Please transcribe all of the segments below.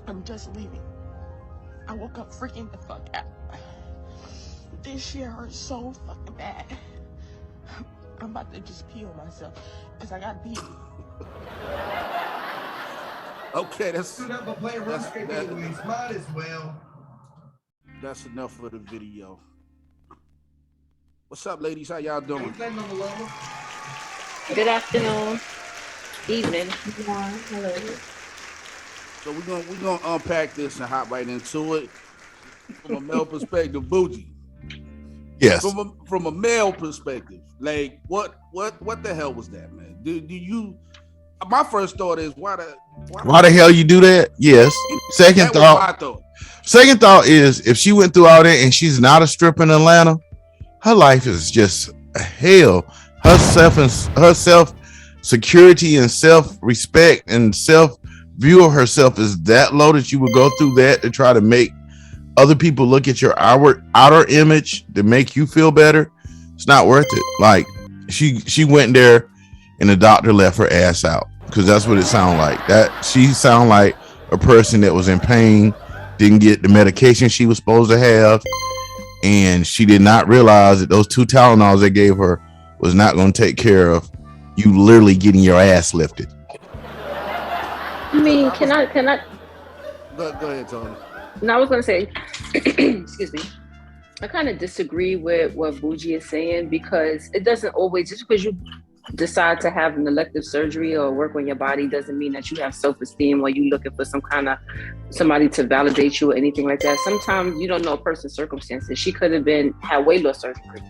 I'm just leaving. I woke up freaking the fuck out. This shit hurts so fucking bad. I'm about to just pee on myself because I gotta pee. Okay, Might as well. that's enough for the video. What's up, ladies? How y'all doing? Good afternoon, evening. Hello. So we're gonna unpack this and hop right into it from a male perspective. Bougie. Yes. From a male perspective, like what the hell was that, man? Do you? My first thought is why the hell you do that? Yes. Second thought is if she went through all that and she's not a stripper in Atlanta, her life is just hell. Her self security and self respect and self view of herself is that low that you would go through that to try to make other people look at your outer image to make you feel better. It's not worth it. Like she went there and the doctor left her ass out, because that's what it sounded like. That she sounded like a person that was in pain, didn't get the medication she was supposed to have, and she did not realize that those 2 Tylenols they gave her was not going to take care of you literally getting your ass lifted. I mean, can I? Go ahead, Tony. No, I was gonna say, excuse me. I kind of disagree with what Bougie is saying, because it doesn't always, just because you decide to have an elective surgery or work on your body doesn't mean that you have self-esteem or you looking for somebody to validate you or anything like that. Sometimes you don't know a person's circumstances. She could have had weight loss surgery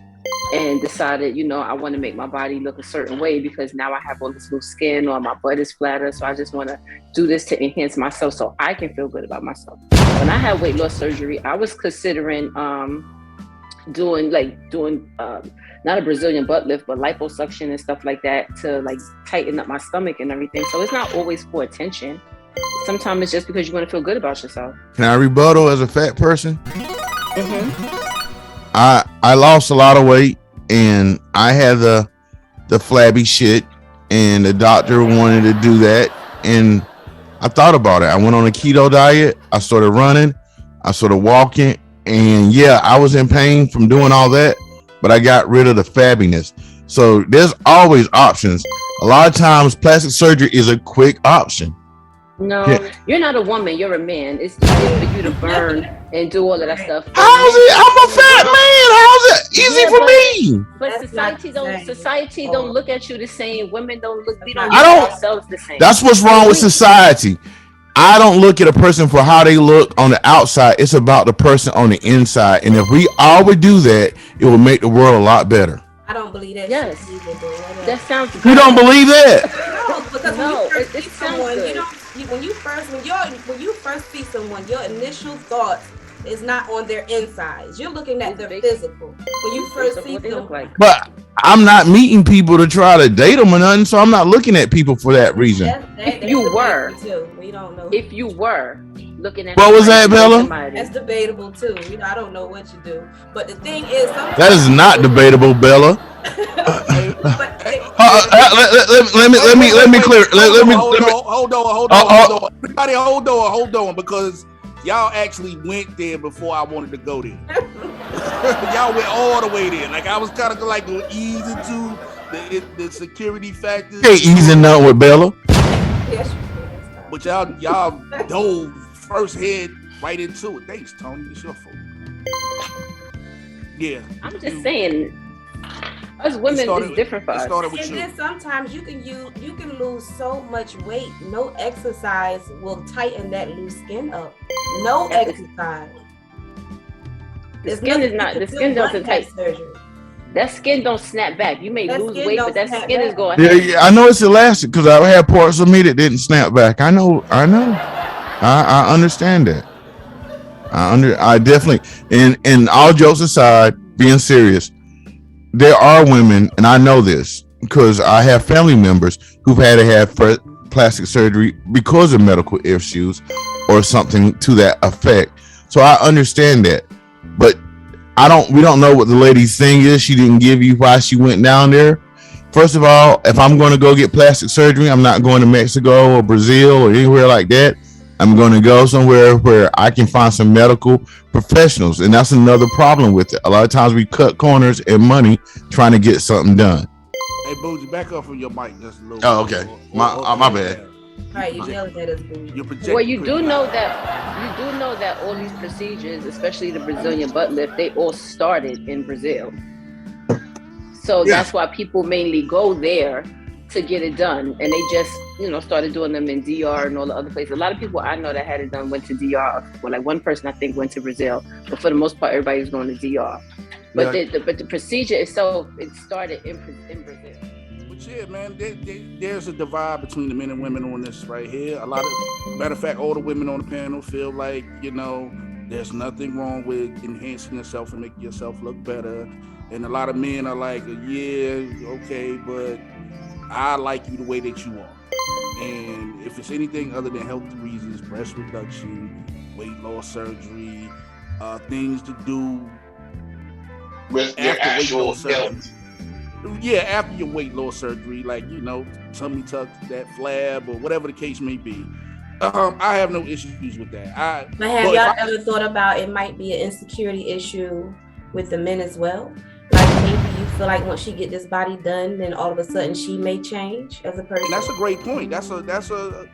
and decided, I want to make my body look a certain way because now I have all this loose skin or my butt is flatter. So I just want to do this to enhance myself so I can feel good about myself. When I had weight loss surgery, I was considering doing not a Brazilian butt lift, but liposuction and stuff like that to tighten up my stomach and everything. So it's not always for attention. Sometimes it's just because you want to feel good about yourself. Can I rebuttal as a fat person? Mm-hmm. I lost a lot of weight and I had the flabby shit, and the doctor wanted to do that, and I thought about it. I went on a keto diet. I started running. I started walking, and yeah, I was in pain from doing all that, but I got rid of the fabbiness. So there's always options. A lot of times plastic surgery is a quick option. No, You're not a woman. You're a man. It's easy for you to burn and do all of that stuff. How's it? I'm a fat man. How's it easy for me? But society don't look at you the same. Women don't look. We don't look at ourselves the same. That's what's wrong with society. I don't look at a person for how they look on the outside. It's about the person on the inside. And if we all would do that, it would make the world a lot better. I don't believe that. Yes, that sounds good. You don't believe that? No, because when you first see someone, your initial thoughts is not on their insides. You're looking at their physical. When you first see them, but I'm not meeting people to try to date them or nothing, so I'm not looking at people for that reason. If you were, we don't know. If you were looking at what was that, Bella? That's debatable too. I don't know what you do, but the thing is, that is not debatable, Bella. Let me clear. Hold on. Everybody, hold on, because y'all actually went there before I wanted to go there. Y'all went all the way there. Like I was kind of like going ease into the security factors. Hey, easing out with Bella. But y'all dove first head right into it. Thanks, Tony. It's your fault. Yeah. I'm just saying, us women is different for us. And then sometimes you can lose so much weight. No exercise will tighten that loose skin up. No exercise. The skin doesn't tighten. That skin don't snap back. You may lose weight, but that skin is going. Yeah, I know it's elastic because I had parts of me that didn't snap back. I know. I understand that. I definitely. And all jokes aside, being serious, there are women, and I know this because I have family members who've had to have plastic surgery because of medical issues or something to that effect. So I understand that, but we don't know what the lady's thing is. She didn't give you why she went down there. First of all, if I'm going to go get plastic surgery, I'm not going to Mexico or Brazil or anywhere like that. I'm going to go somewhere where I can find some medical professionals. And that's another problem with it. A lot of times we cut corners and money trying to get something done. Hey, Boogie, back up from your mic just a little bit. Oh, okay. My bad. Right, you yelled at us, Boogie. Well, you do know that all these procedures, especially the Brazilian butt lift, they all started in Brazil. So that's why people mainly go there to get it done, and they just started doing them in DR and all the other places. A lot of people I know that had it done went to DR. Well, like one person I think went to Brazil, but for the most part, everybody was going to DR. But the procedure itself, it started in Brazil. But yeah, man, there's a divide between the men and women on this right here. A lot of, matter of fact, all the women on the panel feel like there's nothing wrong with enhancing yourself and making yourself look better, and a lot of men are like, yeah, okay, but I like you the way that you are. And if it's anything other than healthy reasons, breast reduction, weight loss surgery, things to do with your actual health. Yeah, after your weight loss surgery, like, tummy tuck, that flab, or whatever the case may be. I have no issues with that. But have y'all ever thought about it might be an insecurity issue with the men as well? Like maybe you feel like once she get this body done, then all of a sudden she may change as a person. And that's a great point. That's a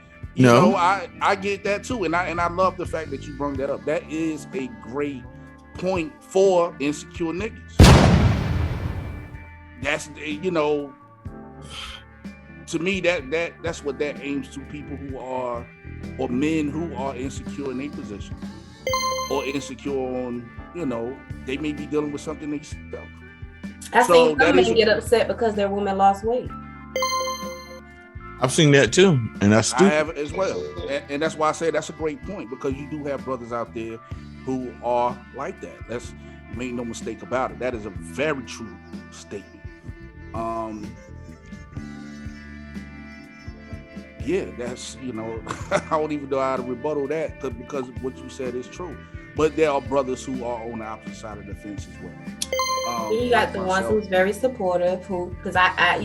I get that too, and I love the fact that you brought that up. That is a great point for insecure niggas. That's to me that's what that aims to, people who are, or men who are insecure in their position, or insecure on they may be dealing with something themselves. I think some men get upset because their woman lost weight. I've seen that too, and that's stupid. I have as well, and that's why I say that's a great point, because you do have brothers out there who are like that. Let's make no mistake about it. That is a very true statement. Yeah, that's I don't even know how to rebuttal that, because what you said is true. But there are brothers who are on the opposite side of the fence as well. You got the ones who's very supportive, because I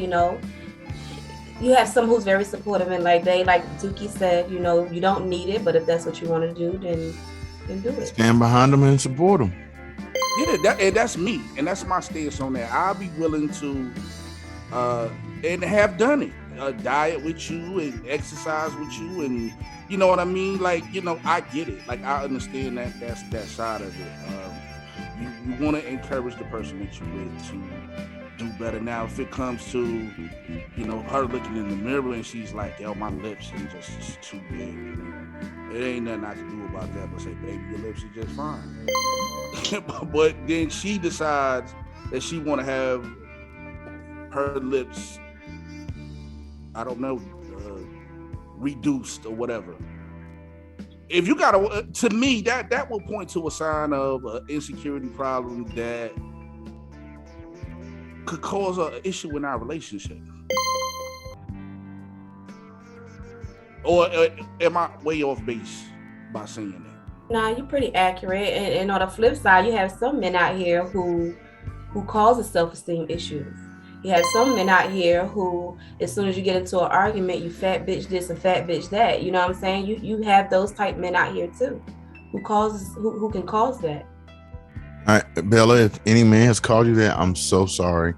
you have some who's very supportive, and like Dookie said, you don't need it, but if that's what you want to do, then do it. Stand behind them and support them. Yeah, that's me, and that's my stance on that. I'll be willing to, and have done it. Diet with you and exercise with you, and you know what I mean. Like I get it. Like I understand that's that side of it. You want to encourage the person that you're with to do better. Now, if it comes to her looking in the mirror and she's like, "Yo, my lips are just too big," it ain't nothing I can do about that. But say, "Baby, your lips are just fine." But then she decides that she want to have her lips, I don't know, reduced or whatever. If you gotta, to me, that will point to a sign of an insecurity problem that could cause an issue in our relationship. Or am I way off base by saying that? Nah, you're pretty accurate. And on the flip side, you have some men out here who causes self-esteem issues. You have some men out here who, as soon as you get into an argument, you fat bitch this and fat bitch that. You know what I'm saying? You have those type men out here too, who can cause that. All right, Bella, if any man has called you that, I'm so sorry.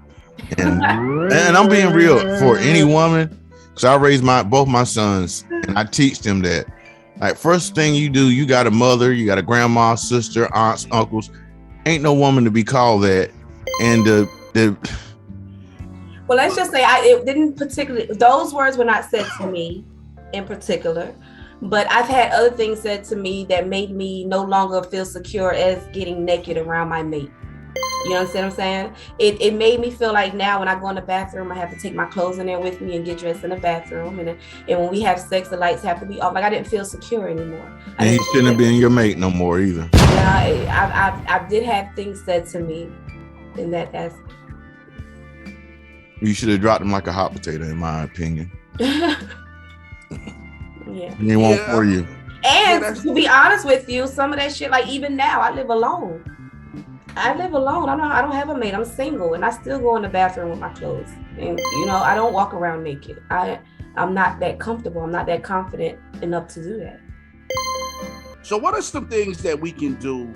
And I'm being real for any woman, because I raised both my sons and I teach them that. Like, first thing you do, you got a mother, you got a grandma, sister, aunts, uncles. Ain't no woman to be called that. And well, let's just say it didn't particularly, those words were not said to me in particular, but I've had other things said to me that made me no longer feel secure as getting naked around my mate. You understand what I'm saying? It made me feel like now when I go in the bathroom, I have to take my clothes in there with me and get dressed in the bathroom. And when we have sex, the lights have to be off. Like, I didn't feel secure anymore. And he shouldn't have been your mate no more either. Yeah, I did have things said to me in that aspect. You should have dropped him like a hot potato, in my opinion. Yeah. He won't for you. And to be honest with you, some of that shit, like even now, I live alone. I don't have a mate. I'm single, and I still go in the bathroom with my clothes. And I don't walk around naked. I'm not that comfortable. I'm not that confident enough to do that. So what are some things that we can do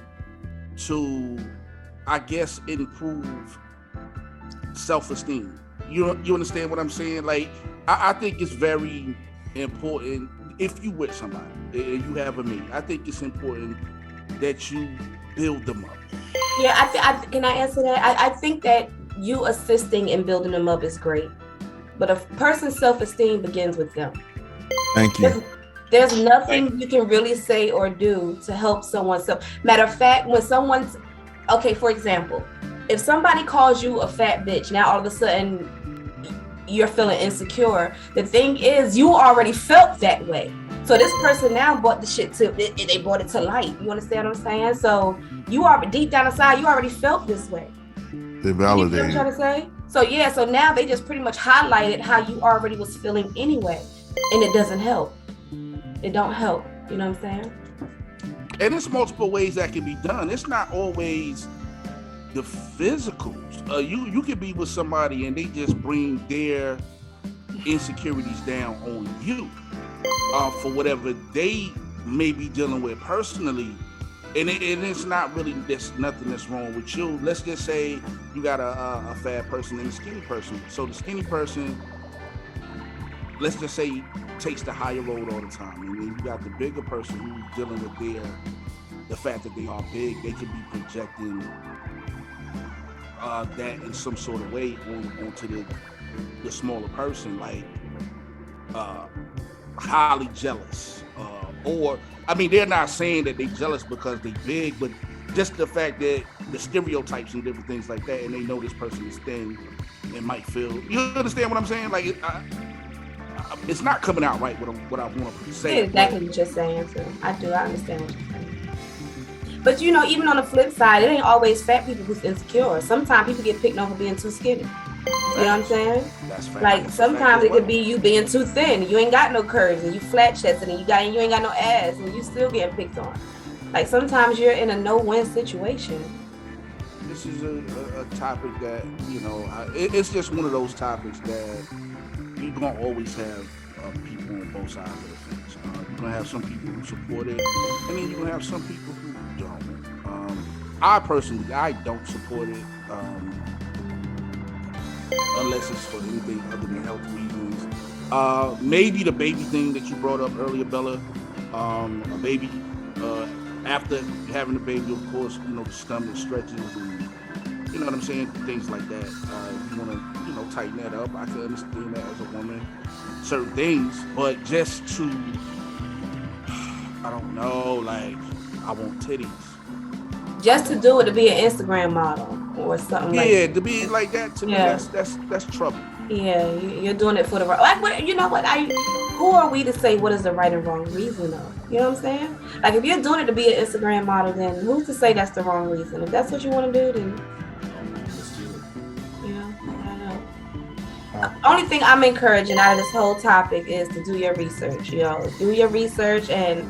to, I guess, improve self-esteem? You understand what I'm saying? Like, I think it's very important if you with somebody and you have a mate. I think it's important that you build them up. Yeah, can I answer that? I think that you assisting in building them up is great, but a person's self-esteem begins with them. Thank you. There's nothing you can really say or do to help someone. So, matter of fact, when someone's okay, for example, if somebody calls you a fat bitch, now all of a sudden you're feeling insecure. The thing is, you already felt that way. So this person now brought the shit to, they brought it to light. You understand what I'm saying? So you are deep down inside, you already felt this way. They validated. You know what I'm trying to say? So yeah, so now they just pretty much highlighted how you already was feeling anyway, and it doesn't help. It don't help. You know what I'm saying? And there's multiple ways that can be done. It's not always the physicals. You could be with somebody and they just bring their insecurities down on you for whatever they may be dealing with personally. And it's not really, there's nothing that's wrong with you. Let's just say you got a fat person and a skinny person. So the skinny person, let's just say, takes the higher road all the time. And then you got the bigger person who's dealing with the fact that they are big. They could be projecting that in some sort of way onto the smaller person, like highly jealous. Or, I mean, they're not saying that they're jealous because they're big, but just the fact that the stereotypes and different things like that, and they know this person is thin and might feel, you understand what I'm saying? Like, it's not coming out right what I want to say. Exactly what you're saying, too. I understand what you're saying. But you know, even on the flip side, it ain't always fat people who's insecure. Sometimes people get picked on for being too skinny. You know what I'm saying? That's fact. Like sometimes it could be you being too thin. You ain't got no curves and you flat chested and you ain't got no ass and you still getting picked on. Like sometimes you're in a no-win situation. This is a topic that, you know, it's just one of those topics that you're gonna always have people on both sides of the fence. You're gonna have some people who support it, and then you're gonna have some people who don't. I personally, I don't support it. Unless it's for anything other than health reasons. Maybe the baby thing that you brought up earlier, Bella. A baby, after having a baby, of course, you know, the stomach stretches and, you know what I'm saying, things like that. You want to, you know, tighten that up. I can understand that as a woman, certain things, but just to, I don't know, like, I want titties. Just to do it, to be an Instagram model or something like that. Yeah, to be like that, to me, that's trouble. Yeah, you're doing it for the right. Like, you know what? Who are we to say what is the right and wrong reason, though? You know what I'm saying? Like, if you're doing it to be an Instagram model, then who's to say that's the wrong reason? If that's what you want to do, then I don't know. Only thing I'm encouraging out of this whole topic is to do your research. You know, do your research and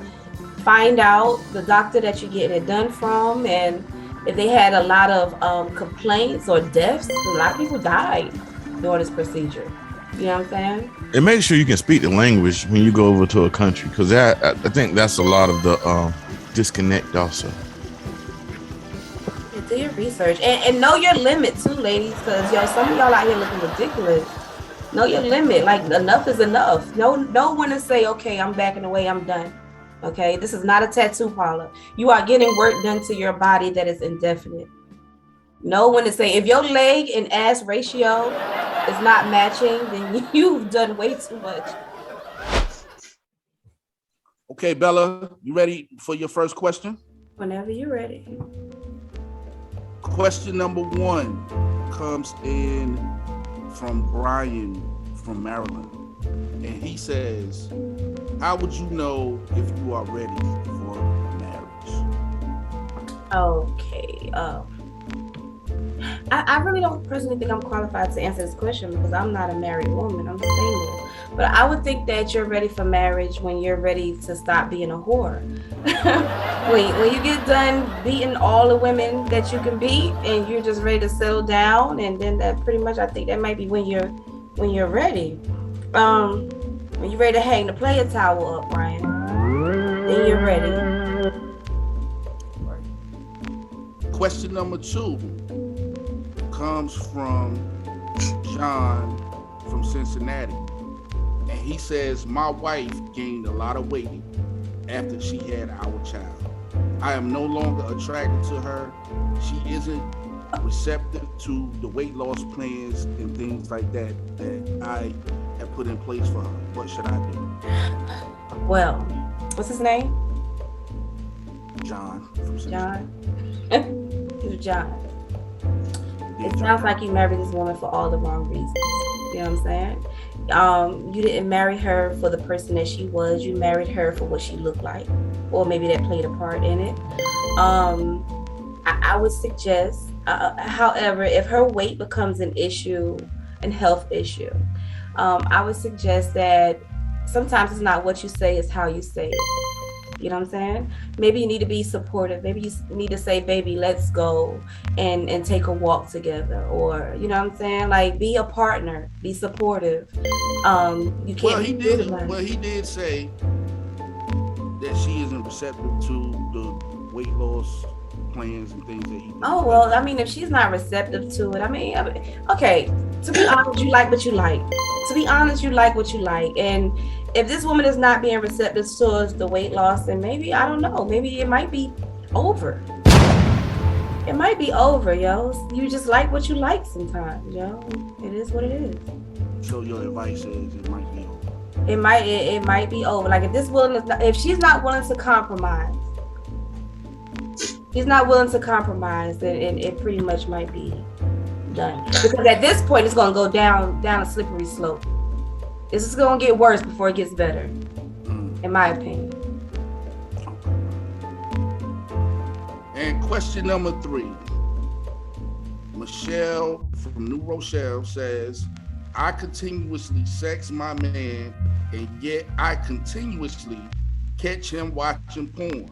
find out the doctor that you're getting it done from, and if they had a lot of complaints or deaths. A lot of people died during this procedure. You know what I'm saying? And make sure you can speak the language when you go over to a country, because I think that's a lot of the disconnect also. Yeah, do your research and know your limit too, ladies, because some of y'all out here looking ridiculous. Know your limit. Like, enough is enough. Know when to say, okay, I'm backing away, I'm done. Okay, this is not a tattoo parlor. You are getting work done to your body that is indefinite. Know when to say, if your leg and ass ratio is not matching, then you've done way too much. Okay, Bella, you ready for your first question? Whenever you're ready. Question number 1 comes in from Brian from Maryland. And he says, how would you know if you are ready for marriage? Okay. I really don't personally think I'm qualified to answer this question because I'm not a married woman. I'm single. But I would think that you're ready for marriage when you're ready to stop being a whore. when you get done beating all the women that you can beat and you're just ready to settle down, and then that pretty much, I think that might be when you're ready. When you're ready to hang the player towel up, Brian, then you're ready. Question number 2 comes from John from Cincinnati. And he says, my wife gained a lot of weight after she had our child. I am no longer attracted to her. She isn't receptive to the weight loss plans and things like that I have put in place for her. What should I do? Well, what's his name? John from Cincinnati. John. It sounds like you married this woman for all the wrong reasons. You know what I'm saying? You didn't marry her for the person that she was. You married her for what she looked like, or maybe that played a part in it. I would suggest, however, if her weight becomes an issue, an health issue, I would suggest that sometimes it's not what you say, it's how you say it. You know what I'm saying? Maybe you need to be supportive. Maybe you need to say, baby, let's go and take a walk together. Or, you know what I'm saying? Like, be a partner, be supportive. You can't he did say that she isn't receptive to the weight loss plans and things that he does. Oh, well, I mean, if she's not receptive to it, I mean, okay, to be honest, you like what you like. To be honest, you like what you like. And if this woman is not being receptive towards the weight loss, then maybe, I don't know, maybe it might be over. It might be over, yo. You just like what you like sometimes, yo. It is what it is. So your advice is it might be over. It might be over. Like, if this woman is not, if she's not willing to compromise, he's not willing to compromise, then it pretty much might be done. Because at this point, it's gonna go down a slippery slope. This is gonna get worse before it gets better, in my opinion. And question number 3. Michelle from New Rochelle says, I continuously sex my man, and yet I continuously catch him watching porn.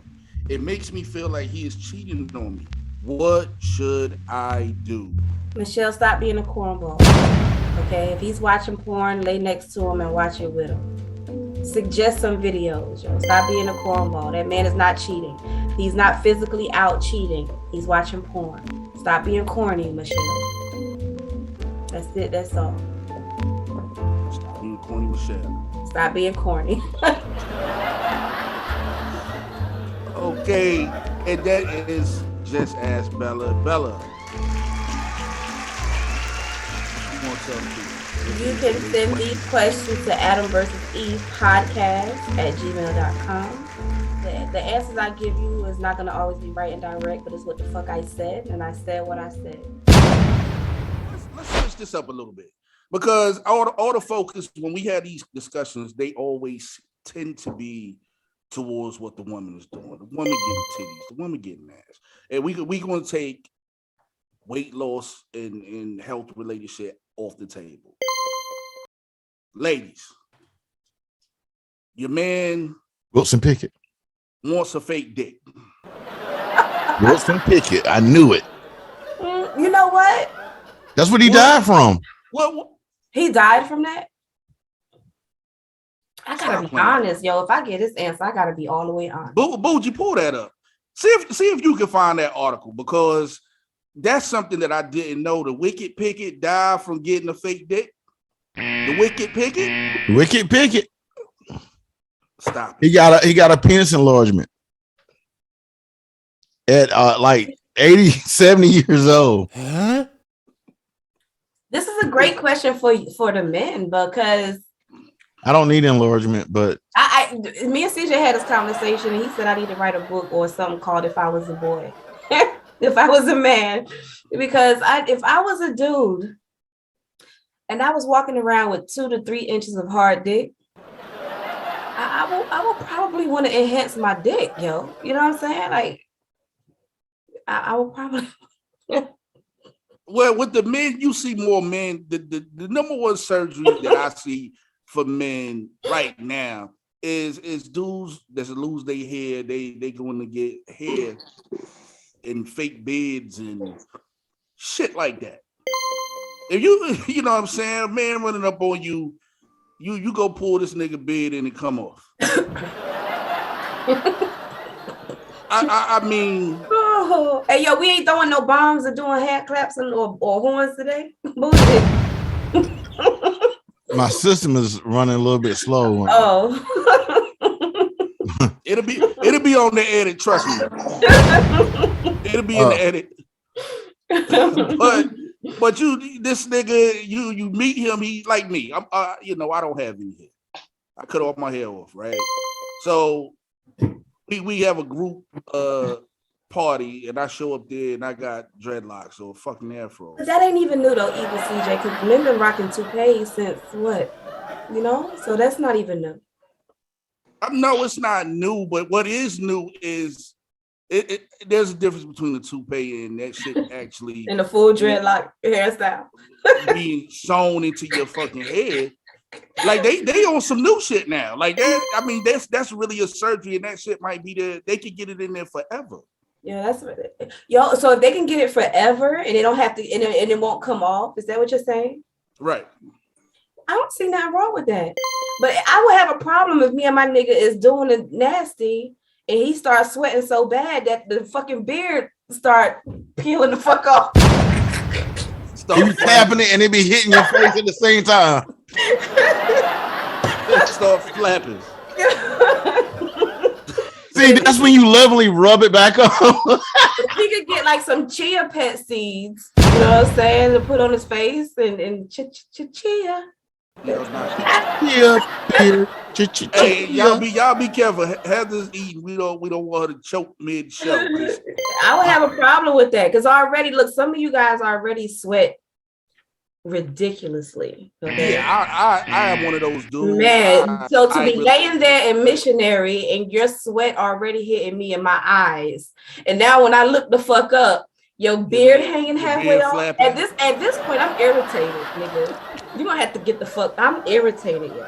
It makes me feel like he is cheating on me. What should I do? Michelle, stop being a cornball. Okay, if he's watching porn, lay next to him and watch it with him. Suggest some videos, yo. Stop being a cornball. That man is not cheating. He's not physically out cheating. He's watching porn. Stop being corny, Michelle. That's it. That's all. Stop being corny, Michelle. Stop being corny. Okay, and that is Just Ask Bella. Bella, you can send these questions to Adam vs. Eve podcast at gmail.com. The answers I give you is not going to always be right and direct, but it's what the fuck I said, and I said what I said. Let's switch this up a little bit, because all the focus when we have these discussions, they always tend to be towards what the woman is doing. The woman getting titties, the woman getting ass, and we going to take weight loss and health related shit off the table. Ladies, your man Wilson Pickett wants a fake dick. Wilson Pickett, I knew it. You know what? That's what he died from. What? He died from that? I gotta be honest, yo. If I get this answer, I gotta be all the way honest. Boogie, pull that up. See if you can find that article, because that's something that I didn't know. The Wicked Pickett died from getting a fake dick. The Wicked Pickett? Wicked Pickett. Stop. He got a penis enlargement at like 80, 70 years old. Huh? This is a great question for the men, because I don't need enlargement, but me and CJ had this conversation, and he said I need to write a book or something called If I Was a Boy. If I was a man, because if I was a dude and I was walking around with 2 to 3 inches of hard dick, I will probably want to enhance my dick, yo. You know what I'm saying? Like, I will probably. Well, with the men, you see more men. The number one surgery that I see for men right now is dudes that lose their hair. They going to get hair in fake beards and shit like that. If you know what I'm saying, a man running up on you, you go pull this nigga beard and it come off. I mean, oh, hey yo, we ain't throwing no bombs or doing hand claps or horns today. Bullshit. My system is running a little bit slow. Oh. it'll be on the edit. Trust me. It'll be in the edit. but you, this nigga, you meet him. He like me. I'm, I don't have any hair. I cut all my hair off, right? So we have a group party, and I show up there, and I got dreadlocks or fucking afro. But that ain't even new though, even CJ, because men been rocking toupees since what? So that's not even new. I know it's not new, but what is new is there's a difference between the toupee and that shit actually and the full dreadlock hairstyle being sewn into your fucking head. Like they on some new shit now. Like that, I mean, that's really a surgery, and that shit might be there. They could get it in there forever. Yeah, that's what so if they can get it forever and they don't have to and it won't come off, is that what you're saying? Right. I don't see nothing wrong with that. But I would have a problem if me and my nigga is doing it nasty and he starts sweating so bad that the fucking beard start peeling the fuck off. You be tapping it and it be hitting your face at the same time. Start flapping. See, that's when you lovingly rub it back on. He could get like some chia pet seeds, you know what I'm saying, to put on his face and chia. Hey, y'all be careful. Heather's eating. We don't want her to choke mid-show. I would have a problem with that because already, look, some of you guys already sweat ridiculously. Okay? Yeah, I am one of those dudes. Man, so to be laying there in missionary and your sweat already hitting me in my eyes, and now when I look the fuck up, your beard hanging halfway off. At this point, I'm irritated, nigga. You're gonna have to get the fuck. I'm irritated, yo.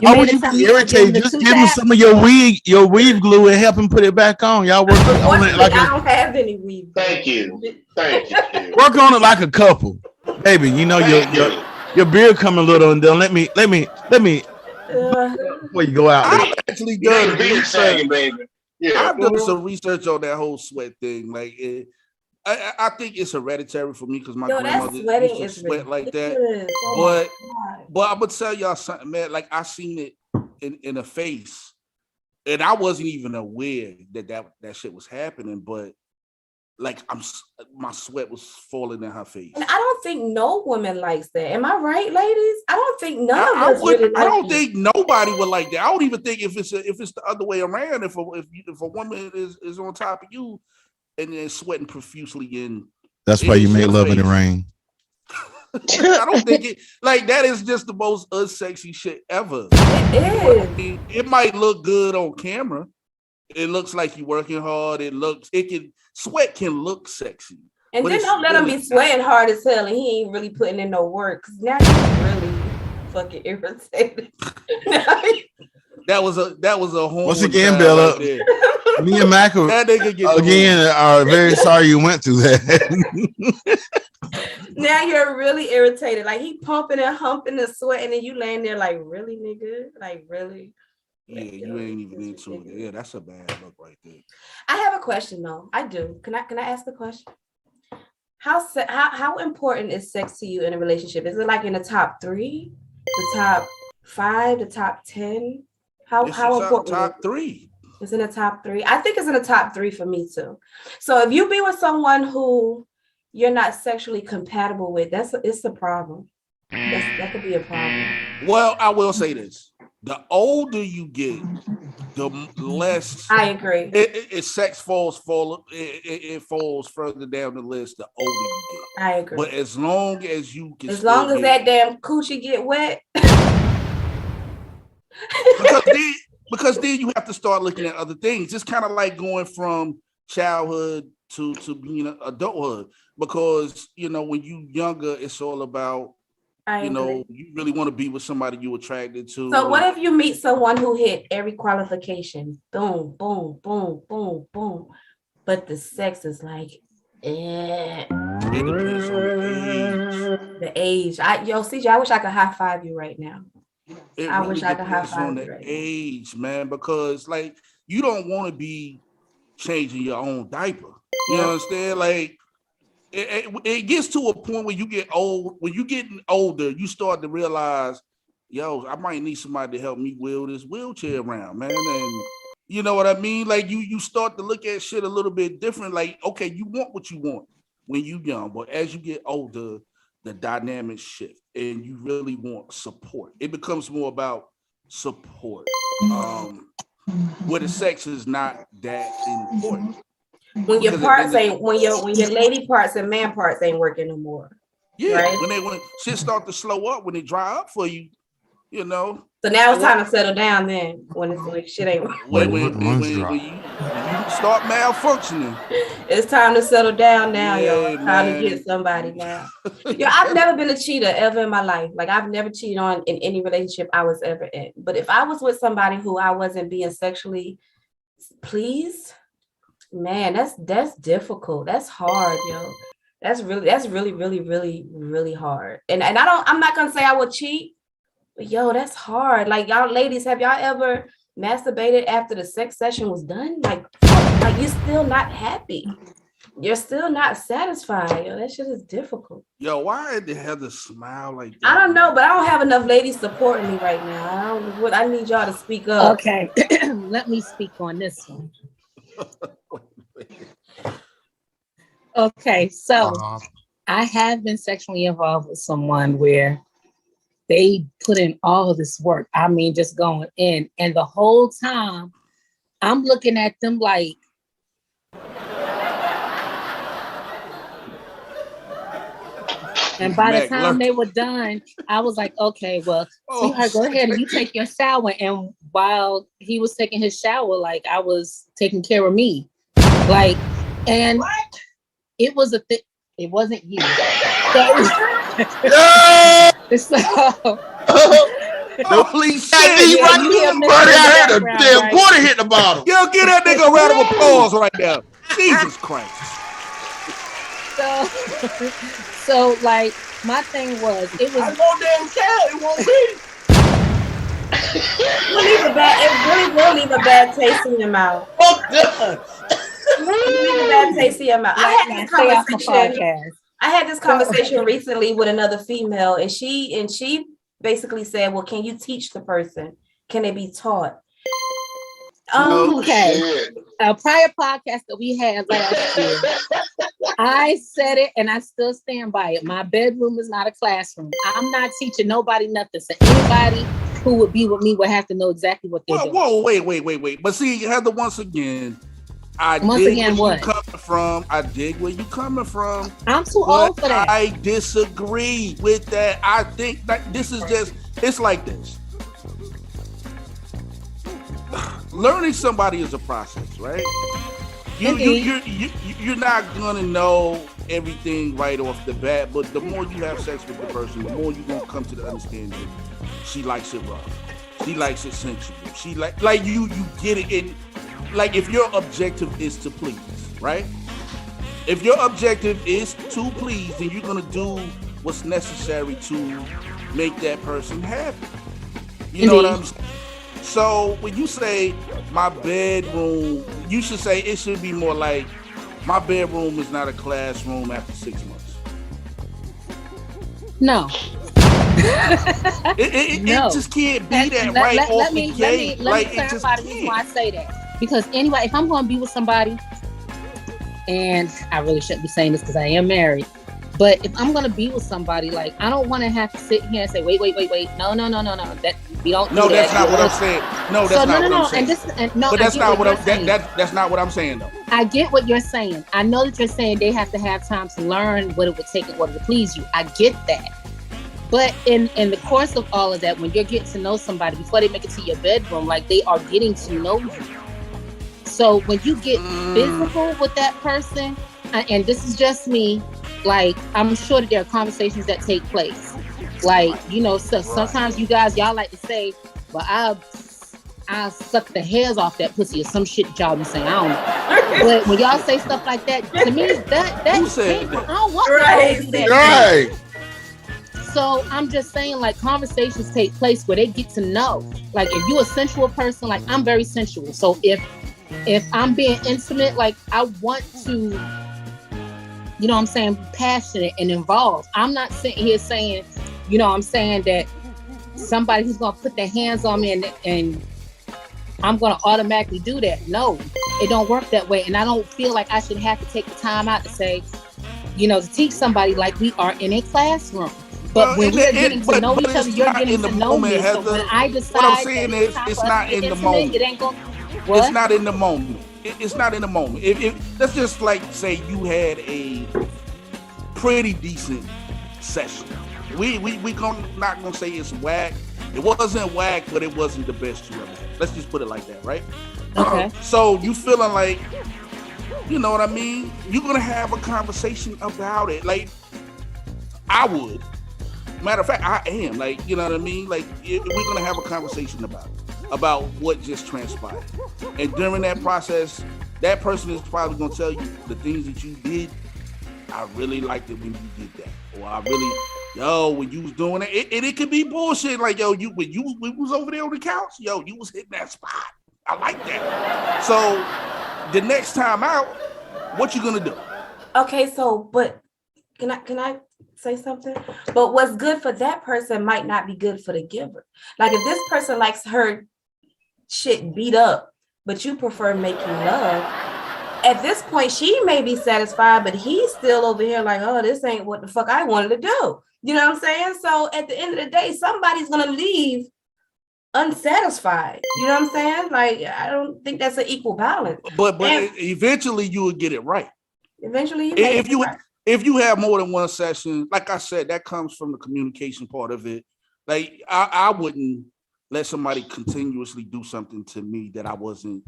Why would you be irritated? Just give him some of your weave glue and help him put it back on. Y'all work on it like I don't have any weave. Thank you. Work on it like a couple, baby. You know your beard coming a little undone. Let me before you go out. I've actually done research, baby. Yeah, I've done some research on that whole sweat thing. Like, I think it's hereditary for me because my grandmother used to sweat like that. But I'm gonna tell y'all something, man. Like, I seen it in the face, and I wasn't even aware that shit was happening. But like, my sweat was falling in her face. And I don't think no woman likes that. Am I right, ladies? I don't think none of us really like I don't think nobody would like that. I don't even think if it's the other way around. If a woman is on top of you and then sweating profusely in. That's why you make love in the rain. I don't think it like that is just the most unsexy shit ever. It is. I mean, it might look good on camera. It looks like you're working hard. Sweat can look sexy. And then don't let him be sweating hard as hell and he ain't really putting in no work. Cause now he's really fucking irritated. That was a horn. Once again, Bella, right me and Mac again are very sorry you went through that. Now you're really irritated. Like he pumping and humping and sweating and you laying there like, really, nigga? Like, really? Yeah, you ain't even into it. Yeah, that's a bad look right there. I have a question though. I do. Can I ask the question? How important is sex to you in a relationship? Is it like in the top 3, the top 5, the top 10? How important? Top 3. It's in the top 3. I think it's in the top 3 for me too. So if you be with someone who you're not sexually compatible with, it's a problem. That could be a problem. Well, I will say this. The older you get, the less I agree. Sex falls further down the list the older you get. I agree. But as long as you can, as that damn coochie get wet, because then you have to start looking at other things. It's kind of like going from childhood to being adulthood. Because when you younger, it's all about. You really want to be with somebody you're attracted to. So what if you meet someone who hit every qualification? Boom, boom, boom, boom, boom. But the sex is like, It depends on the age. CJ, I wish I could high five you right now. I wish I could high five you right now. Age, man, because like you don't want to be changing your own diaper. You understand? Like it gets to a point where you get old. When you getting older, you start to realize, yo, I might need somebody to help me wheel this wheelchair around, man. And you know what I mean? Like you start to look at shit a little bit different. Like, okay, you want what you want when you young, but as you get older, the dynamics shift and you really want support. It becomes more about support. Where the sex is not that important. When your parts ain't when your lady parts and man parts ain't working no more. Yeah, right? when shit start to slow up, when it dry up for you, you know. So now it's time to settle down then when shit ain't when you start malfunctioning. It's time to settle down now, y'all. Time to get somebody now. Yo, I've never been a cheater ever in my life. Like I've never cheated on in any relationship I was ever in. But if I was with somebody who I wasn't being sexually pleased, man, that's difficult. That's hard, yo. That's really hard. And I'm not gonna say I would cheat. But yo, that's hard. Like y'all ladies, have y'all ever masturbated after the sex session was done? Like you're still not happy. You're still not satisfied. Yo, that shit is difficult. Yo, why did Heather smile like that? I don't know, but I don't have enough ladies supporting me right now. I need y'all to speak up. Okay, let me speak on this one. Okay, so I have been sexually involved with someone where they put in all of this work. I mean, just going in. And the whole time I'm looking at them like, and by the time they were done, I was like, okay, well, sweetheart, go ahead and you take your shower. And while he was taking his shower, like I was taking care of me. Like, and it was a thing. It wasn't you. So, holy shit! I heard a damn quarter hit the bottom. Yo, give that nigga a round of applause right now. Jesus Christ. So like my thing was, it was no damn cow. It won't be. It really will leave a bad taste in your mouth. Oh God. Leave a bad taste in your mouth. I had this conversation recently with another female, and she basically said, well, can you teach the person? Can it be taught? Okay. A prior podcast that we had last year, I said it and I still stand by it. My bedroom is not a classroom. I'm not teaching nobody nothing. So anybody who would be with me would have to know exactly what they're doing. Whoa, wait. But see, Heather, once again, I dig where you coming from. I dig where you coming from. I'm too old for that. I disagree with that. I think that this is just, it's like this. Learning somebody is a process, right? You're not gonna know everything right off the bat, but the more you have sex with the person, the more you're gonna come to the understanding. She likes it rough. She likes it sensual. She like you get it in. Like if your objective is to please, right? If your objective is to please, then you're gonna do what's necessary to make that person happy. You know what I'm saying? So when you say my bedroom, you should say it should be more like my bedroom is not a classroom after 6 months. No. It just can't be that right off the gate. Let me clarify the reason why I say that. Because anyway, if I'm going to be with somebody, and I really shouldn't be saying this because I am married, but if I'm going to be with somebody, like I don't want to have to sit here and say, wait. No. That we don't. No, that's not what I'm saying. No, that's not what I'm saying. But that's not what I'm saying. That's not what I'm saying though. I get what you're saying. I know that you're saying they have to have time to learn what it would take in order to please you. I get that. But in the course of all of that, when you're getting to know somebody before they make it to your bedroom, like they are getting to know you. So when you get physical with that person, and this is just me, like I'm sure that there are conversations that take place. Like, you know, so sometimes y'all like to say, well, I'll suck the hairs off that pussy or some shit that y'all be saying. I don't know. But when y'all say stuff like that, to me, that I don't want to do that. Right. So I'm just saying, like, conversations take place where they get to know. Like, if you're a sensual person, like I'm very sensual. So if I'm being intimate, like I want to, you know what I'm saying, be passionate and involved. I'm not sitting here saying, you know what I'm saying, that somebody who's gonna put their hands on me and I'm gonna automatically do that. No, it don't work that way. And I don't feel like I should have to take the time out to say, you know, to teach somebody like we are in a classroom. But when we're getting to know each other, you're getting to know me. So when I decide, what I'm saying is, it's not in the moment. It ain't gonna. It's not in the moment. It's not in the moment. If let's just like say you had a pretty decent session. We not gonna say it's whack. It wasn't whack, but it wasn't the best you ever had. Let's just put it like that, right? Okay. So you feeling like, you know what I mean? You're gonna have a conversation about it. Like I would. Matter of fact, I am. Like, you know what I mean? Like we're gonna have a conversation about what just transpired. And during that process, that person is probably gonna tell you the things that you did. I really liked it when you did that, or I really, when you was doing it, it could be bullshit. Like, when you was over there on the couch, you was hitting that spot. I like that. So the next time out, what you gonna do? Okay, so but can I say something? But what's good for that person might not be good for the giver. Like if this person likes her shit beat up, but you prefer making love, at this point she may be satisfied, but he's still over here like, oh, this ain't what the fuck I wanted to do. You know what I'm saying? So at the end of the day, somebody's gonna leave unsatisfied. You know what I'm saying? Like, I don't think that's an equal balance. But eventually you will get it right. Eventually, if you have more than one session, like I said, that comes from the communication part of it. Like I wouldn't let somebody continuously do something to me that I wasn't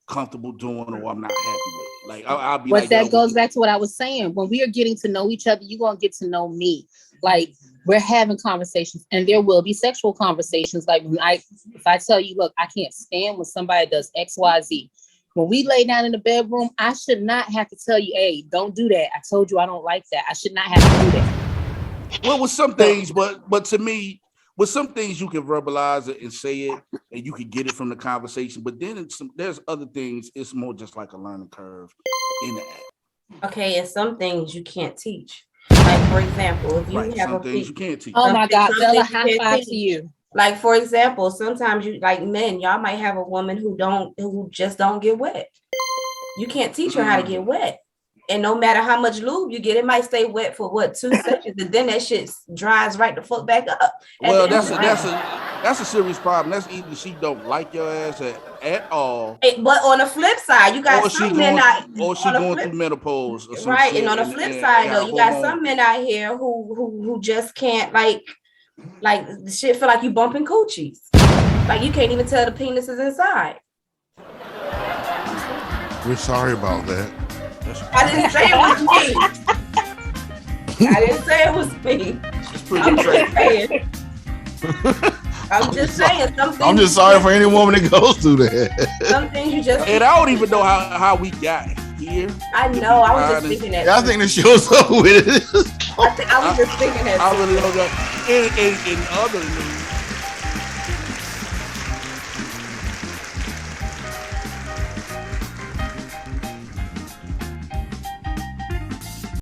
comfortable doing or I'm not happy with. Like I'll be but like, that goes back to what I was saying. When we are getting to know each other, you're gonna get to know me. Like we're having conversations, and there will be sexual conversations. Like if I tell you, look, I can't stand when somebody does X, Y, Z. When we lay down in the bedroom, I should not have to tell you, hey, don't do that. I told you I don't like that. I should not have to do that. Well, with some things, but to me, with some things you can verbalize it and say it, and you can get it from the conversation. But then there's other things. It's more just like a learning curve in the act. Okay, and some things you can't teach. Like for example, if you have some things you can't teach. Oh my God, Bella, high five to you. Like for example, sometimes you like men, y'all might have a woman who just don't get wet. You can't teach her how to get wet. And no matter how much lube you get, it might stay wet for 2 seconds, and then that shit dries right the fuck back up. Well, that's a serious problem. That's either she don't like your ass at all. But on the flip side, you got some men going through menopause. Or right, and on the flip side, though, you got some men out here who just can't like the shit feel like you bumping coochies. Like you can't even tell the penis is inside. We're sorry about that. I didn't say it was me. I'm just saying something. I'm just sorry for any woman that goes through that. Some things you just. And I don't even know how we got here. I know. I was just thinking that. I think the show's over with it. I was just thinking that. I really don't know. In other news,